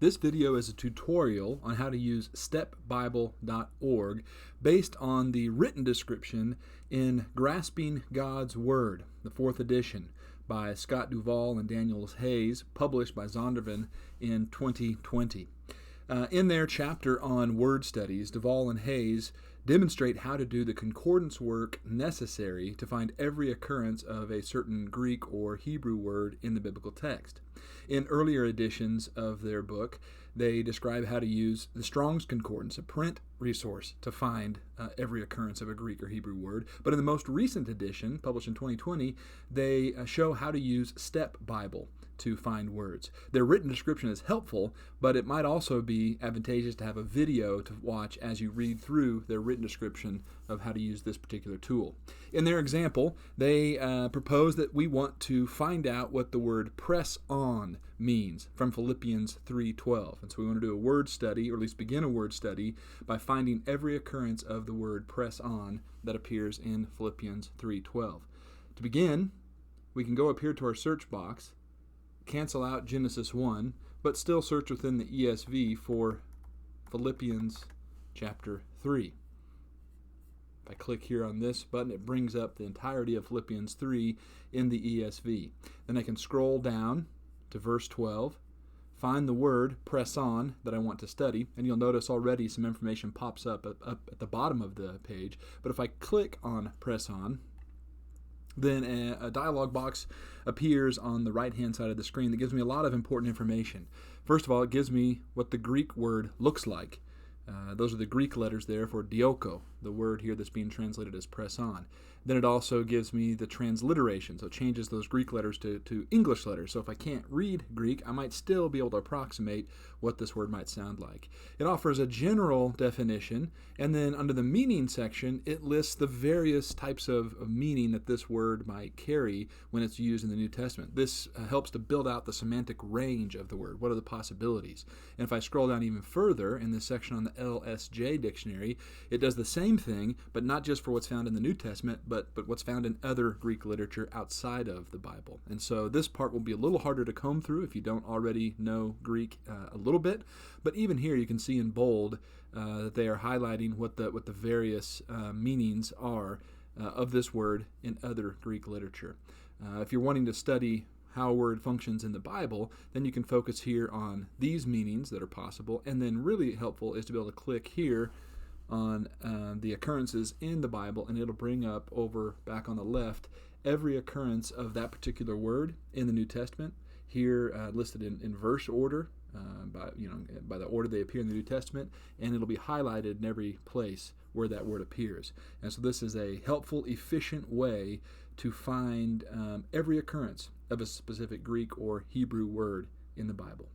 This video is a tutorial on how to use stepbible.org based on the written description in Grasping God's Word, the 4th edition by Scott Duvall and Daniel Hayes, published by Zondervan in 2020. In their chapter on word studies, Duvall and Hayes demonstrate how to do the concordance work necessary to find every occurrence of a certain Greek or Hebrew word in the biblical text. In earlier editions of their book, they describe how to use the Strong's Concordance, a print resource, to find every occurrence of a Greek or Hebrew word. But in the most recent edition, published in 2020, they show how to use Step Bible to find words. Their written description is helpful, but it might also be advantageous to have a video to watch as you read through their written description of how to use this particular tool. In their example, they propose that we want to find out what the word press on means from Philippians 3:12. And so we want to do a word study, or at least begin a word study, by finding every occurrence of the word press on that appears in Philippians 3:12. To begin, we can go up here to our search box, cancel out Genesis 1, but still search within the ESV for Philippians chapter 3. If I click here on this button, it brings up the entirety of Philippians 3 in the ESV. Then I can scroll down to verse 12, find the word press on that I want to study, and you'll notice already some information pops up at the bottom of the page. But if I click on press on, then a dialog box appears on the right-hand side of the screen that gives me a lot of important information. First of all, it gives me what the Greek word looks like. Those are the Greek letters there for dioko, the word here that's being translated as press on. Then it also gives me the transliteration, so it changes those Greek letters to English letters. So if I can't read Greek, I might still be able to approximate what this word might sound like. It offers a general definition, and then under the meaning section, it lists the various types of meaning that this word might carry when it's used in the New Testament. This helps to build out the semantic range of the word. What are the possibilities? And if I scroll down even further in this section on the LSJ dictionary, it does the same thing, but not just for what's found in the New Testament, but what's found in other Greek literature outside of the Bible. And so this part will be a little harder to comb through if you don't already know Greek a little bit. But even here you can see in bold that they are highlighting what the various meanings are of this word in other Greek literature. If you're wanting to study how a word functions in the Bible, then you can focus here on these meanings that are possible, and then really helpful is to be able to click here on the occurrences in the Bible, and it'll bring up over back on the left every occurrence of that particular word in the New Testament, here listed in verse order, by the order they appear in the New Testament, and it'll be highlighted in every place where that word appears. And so this is a helpful, efficient way to find every occurrence of a specific Greek or Hebrew word in the Bible.